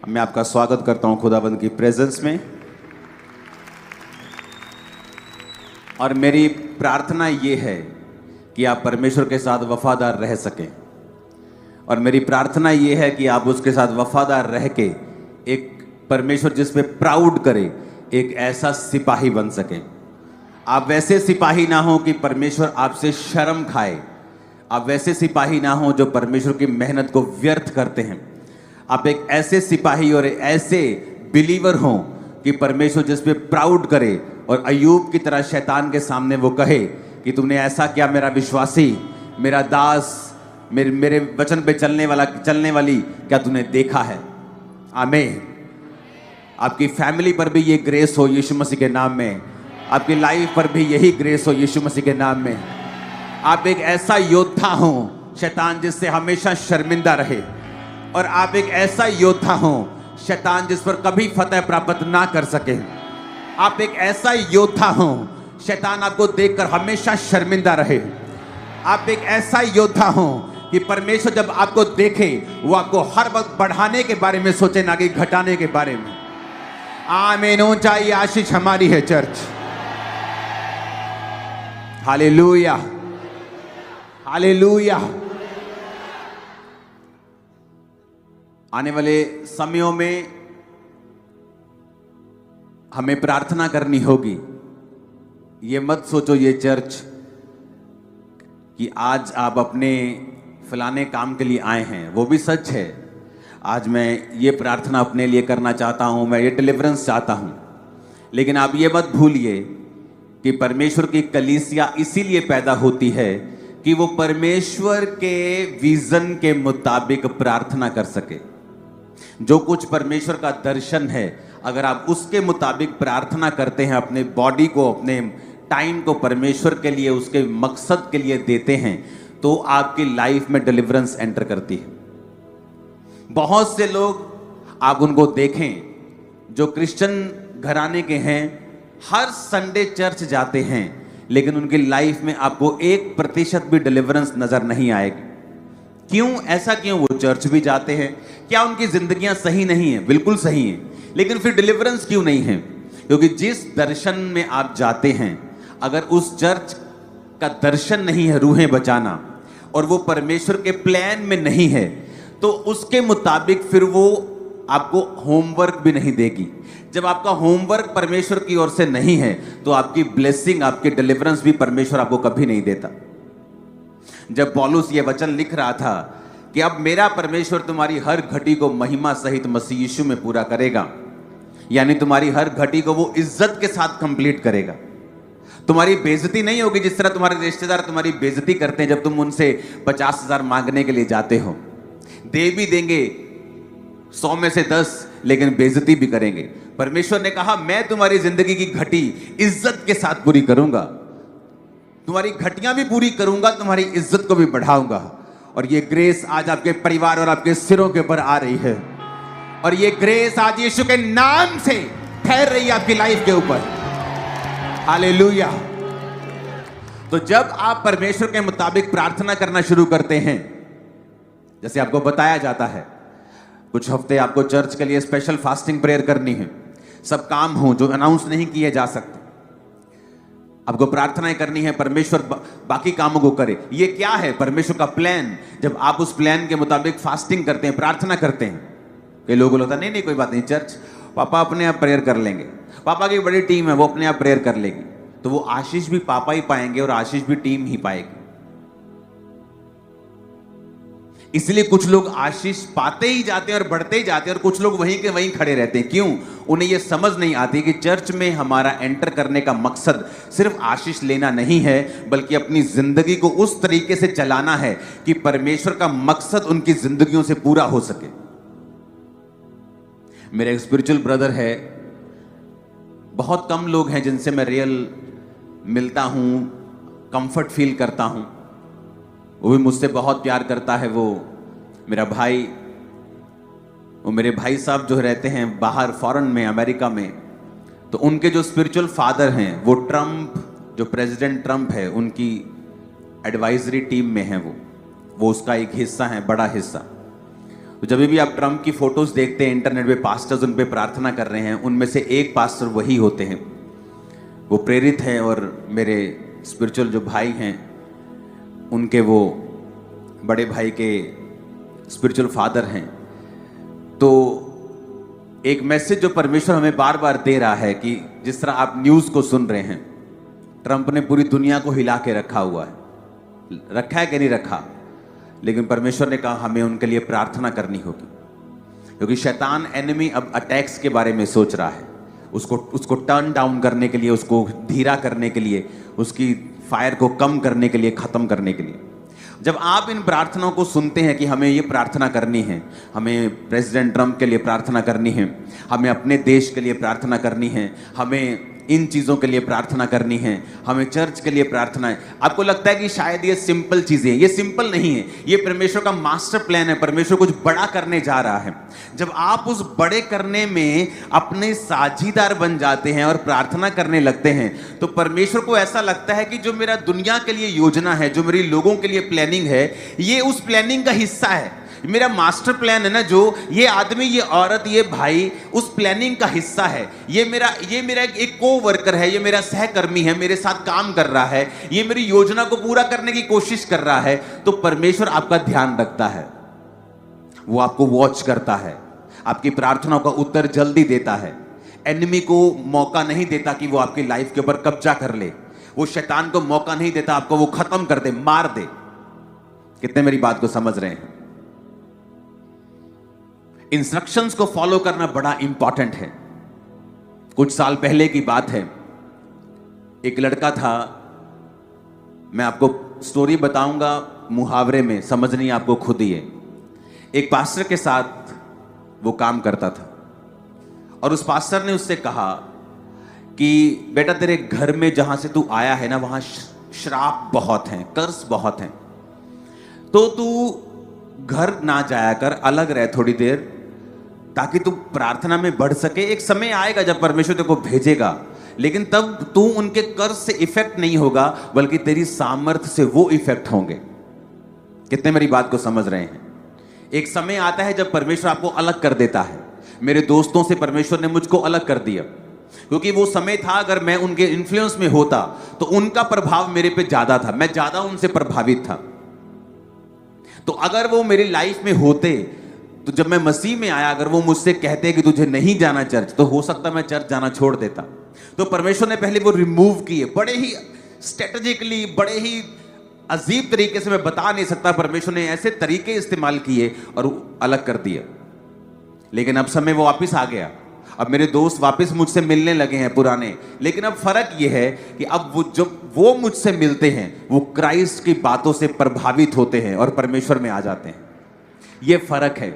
मैं आपका स्वागत करता हूं खुदाबंद की प्रेजेंस में। और मेरी प्रार्थना ये है कि आप परमेश्वर के साथ वफादार रह सकें, और मेरी प्रार्थना ये है कि आप उसके साथ वफादार रह के एक परमेश्वर जिस पे प्राउड करे, एक ऐसा सिपाही बन सकें। आप वैसे सिपाही ना हो कि परमेश्वर आपसे शर्म खाए। आप वैसे सिपाही ना हो जो परमेश्वर की मेहनत को व्यर्थ करते हैं। आप एक ऐसे सिपाही और ऐसे बिलीवर हों कि परमेश्वर जिस पे प्राउड करे और अय्यूब की तरह शैतान के सामने वो कहे कि तुमने ऐसा क्या मेरा विश्वासी, मेरा दास, मेरे वचन पे चलने वाली क्या तूने देखा है। आमीन। आपकी फैमिली पर भी ये ग्रेस हो यीशु मसीह के नाम में। आपकी लाइफ पर भी यही ग्रेस हो यीशु मसीह के नाम में। आप एक ऐसा योद्धा हो शैतान जिससे हमेशा शर्मिंदा रहे, और आप एक ऐसा योद्धा हो शैतान जिस पर कभी फतह प्राप्त ना कर सके। आप एक ऐसा योद्धा हो शैतान आपको देखकर हमेशा शर्मिंदा रहे। आप एक ऐसा योद्धा हो कि परमेश्वर जब आपको देखे वो आपको हर वक्त बढ़ाने के बारे में सोचे, ना कि घटाने के बारे में। आमीन। ऊंचाई आशीष हमारी है चर्च। Hallelujah, hallelujah. आने वाले समयों में हमें प्रार्थना करनी होगी। ये मत सोचो ये चर्च कि आज आप अपने फलाने काम के लिए आए हैं, वो भी सच है। आज मैं ये प्रार्थना अपने लिए करना चाहता हूँ, मैं ये डिलीवरेंस चाहता हूँ, लेकिन आप ये मत भूलिए कि परमेश्वर की कलीसिया इसीलिए पैदा होती है कि वो परमेश्वर के विजन के मुताबिक प्रार्थना कर सके। जो कुछ परमेश्वर का दर्शन है, अगर आप उसके मुताबिक प्रार्थना करते हैं, अपने बॉडी को, अपने टाइम को परमेश्वर के लिए, उसके मकसद के लिए देते हैं, तो आपकी लाइफ में डिलीवरेंस एंटर करती है। बहुत से लोग आप उनको देखें जो क्रिश्चियन घराने के हैं, हर संडे चर्च जाते हैं, लेकिन उनकी लाइफ में आपको 1% भी डिलीवरेंस नजर नहीं आएगी। क्यों? ऐसा क्यों? वो चर्च भी जाते हैं। क्या उनकी जिंदगियां सही नहीं है? बिल्कुल सही है, लेकिन फिर डिलीवरेंस क्यों नहीं है? क्योंकि जिस दर्शन में आप जाते हैं, अगर उस चर्च का दर्शन नहीं है रूहें बचाना, और वो परमेश्वर के प्लान में नहीं है, तो उसके मुताबिक फिर वो आपको होमवर्क भी नहीं देगी। जब आपका होमवर्क परमेश्वर की ओर से नहीं है, तो आपकी ब्लेसिंग, आपकी डिलीवरेंस भी परमेश्वर आपको कभी नहीं देता। जब पौलुस ये वचन लिख रहा था कि अब मेरा परमेश्वर तुम्हारी हर घटी को महिमा सहित मसीह यीशु में पूरा करेगा, यानी तुम्हारी हर घटी को वो इज्जत के साथ कंप्लीट करेगा। तुम्हारी बेइज्जती नहीं होगी जिस तरह तुम्हारे रिश्तेदार तुम्हारी बेइज्जती करते हैं जब तुम उनसे 50,000 मांगने के लिए जाते हो। दे भी देंगे 100 में से 10, लेकिन बेइज्जती भी करेंगे। परमेश्वर ने कहा मैं तुम्हारी जिंदगी की घटी इज्जत के साथ पूरी करूंगा, तुम्हारी घटियां भी पूरी करूंगा, तुम्हारी इज्जत को भी बढ़ाऊंगा। और ये ग्रेस आज आपके परिवार और आपके सिरों के ऊपर आ रही है, और ये ग्रेस आज यीशु के नाम से ठहर रही है आपकी लाइफ के ऊपर। हालेलुया। तो जब आप परमेश्वर के मुताबिक प्रार्थना करना शुरू करते हैं, जैसे आपको बताया जाता है, कुछ हफ्ते आपको चर्च के लिए स्पेशल फास्टिंग प्रेयर करनी है। सब काम हो जो अनाउंस नहीं किए जा सकते, आपको प्रार्थनाएं करनी है, परमेश्वर बाकी कामों को करे। ये क्या है? परमेश्वर का प्लान। जब आप उस प्लान के मुताबिक फास्टिंग करते हैं, प्रार्थना करते हैं, कई लोगों को लगता नहीं कोई बात नहीं, चर्च पापा अपने आप प्रेयर कर लेंगे, पापा की बड़ी टीम है वो अपने आप प्रेयर कर लेगी। तो वो आशीष भी पापा ही पाएंगे और आशीष भी टीम ही पाएगी। इसलिए कुछ लोग आशीष पाते ही जाते हैं और बढ़ते ही जाते हैं, और कुछ लोग वहीं के वहीं खड़े रहते हैं। क्यों? उन्हें यह समझ नहीं आती कि चर्च में हमारा एंटर करने का मकसद सिर्फ आशीष लेना नहीं है, बल्कि अपनी जिंदगी को उस तरीके से चलाना है कि परमेश्वर का मकसद उनकी जिंदगियों से पूरा हो सके। मेरे एक स्पिरिचुअल ब्रदर है, बहुत कम लोग हैं जिनसे मैं रियल मिलता हूं, कंफर्ट फील करता हूं। वो भी मुझसे बहुत प्यार करता है। वो मेरा भाई, वो मेरे भाई साहब जो रहते हैं बाहर फॉरेन में, अमेरिका में, तो उनके जो स्पिरिचुअल फादर हैं वो ट्रंप, जो प्रेसिडेंट ट्रंप है, उनकी एडवाइजरी टीम में है। वो उसका एक हिस्सा है, बड़ा हिस्सा। तो जब भी आप ट्रम्प की फोटोज देखते हैं इंटरनेट पे, पास्टर्स उन पे प्रार्थना कर रहे हैं, उनमें से एक पास्टर वही होते हैं, वो प्रेरित हैं और मेरे स्पिरिचुअल जो भाई हैं उनके वो बड़े भाई के स्पिरिचुअल फादर हैं। तो एक मैसेज जो परमेश्वर हमें बार बार दे रहा है कि जिस तरह आप न्यूज़ को सुन रहे हैं, ट्रंप ने पूरी दुनिया को हिला के रखा हुआ है, रखा है कि नहीं रखा, लेकिन परमेश्वर ने कहा हमें उनके लिए प्रार्थना करनी होगी, क्योंकि शैतान एनिमी अब अटैक्स के बारे में सोच रहा है, उसको टर्न डाउन करने के लिए, उसको धीरा करने के लिए, उसकी फायर को कम करने के लिए, खत्म करने के लिए। जब आप इन प्रार्थनाओं को सुनते हैं कि हमें ये प्रार्थना करनी है, हमें प्रेसिडेंट ट्रंप के लिए प्रार्थना करनी है, हमें अपने देश के लिए प्रार्थना करनी है, हमें इन चीज़ों के लिए प्रार्थना करनी है, हमें चर्च के लिए प्रार्थना है, आपको लगता है कि शायद ये सिंपल चीज़ें हैं। ये सिंपल नहीं है, ये परमेश्वर का मास्टर प्लान है। परमेश्वर कुछ बड़ा करने जा रहा है। जब आप उस बड़े करने में अपने साझीदार बन जाते हैं और प्रार्थना करने लगते हैं, तो परमेश्वर को ऐसा लगता है कि जो मेरा दुनिया के लिए योजना है, जो मेरी लोगों के लिए प्लानिंग है, ये उस प्लानिंग का हिस्सा है। मेरा मास्टर प्लान है ना, जो ये आदमी, ये औरत, ये भाई उस प्लानिंग का हिस्सा है। ये मेरा एक को वर्कर है, ये मेरा सहकर्मी है, मेरे साथ काम कर रहा है, ये मेरी योजना को पूरा करने की कोशिश कर रहा है। तो परमेश्वर आपका ध्यान रखता है, वो आपको वॉच करता है, आपकी प्रार्थनाओं का उत्तर जल्दी देता है। एनिमी को मौका नहीं देता कि वो आपकी लाइफ के ऊपर कब्जा कर ले, वो शैतान को मौका नहीं देता आपको वो खत्म कर दे, मार दे। कितने मेरी बात को समझ रहे हैं? इंस्ट्रक्शंस को फॉलो करना बड़ा इंपॉर्टेंट है। कुछ साल पहले की बात है, एक लड़का था, मैं आपको स्टोरी बताऊंगा मुहावरे में, समझनी आपको खुद ही है। एक पास्टर के साथ वो काम करता था और उस पास्टर ने उससे कहा कि बेटा, तेरे घर में जहां से तू आया है ना, वहां श्राप बहुत हैं, कर्स बहुत हैं, तो तू घर ना जाया कर, अलग रह थोड़ी देर, ताकि तू प्रार्थना में बढ़ सके। एक समय आएगा जब परमेश्वर तेरे को भेजेगा, लेकिन तब तू उनके कर्ज से इफेक्ट नहीं होगा, बल्कि तेरी सामर्थ्य से वो इफेक्ट होंगे। कितने मेरी बात को समझ रहे हैं? एक समय आता है जब परमेश्वर आपको अलग कर देता है। मेरे दोस्तों से परमेश्वर ने मुझको अलग कर दिया, क्योंकि वो समय था अगर मैं उनके इन्फ्लुएंस में होता तो उनका प्रभाव मेरे पे ज्यादा था, मैं ज्यादा उनसे प्रभावित था। तो अगर वो मेरी लाइफ में होते, तो जब मैं मसीह में आया, अगर वो मुझसे कहते कि तुझे नहीं जाना चर्च, तो हो सकता मैं चर्च जाना छोड़ देता। तो परमेश्वर ने पहले वो रिमूव किए, बड़े ही स्ट्रेटेजिकली, बड़े ही अजीब तरीके से, मैं बता नहीं सकता, परमेश्वर ने ऐसे तरीके इस्तेमाल किए और अलग कर दिया। लेकिन अब समय वो वापिस आ गया, अब मेरे दोस्त वापस मुझसे मिलने लगे हैं पुराने। लेकिन अब फर्क यह है कि अब वो मुझसे मिलते हैं, वो क्राइस्ट की बातों से प्रभावित होते हैं और परमेश्वर में आ जाते हैं। ये फर्क है।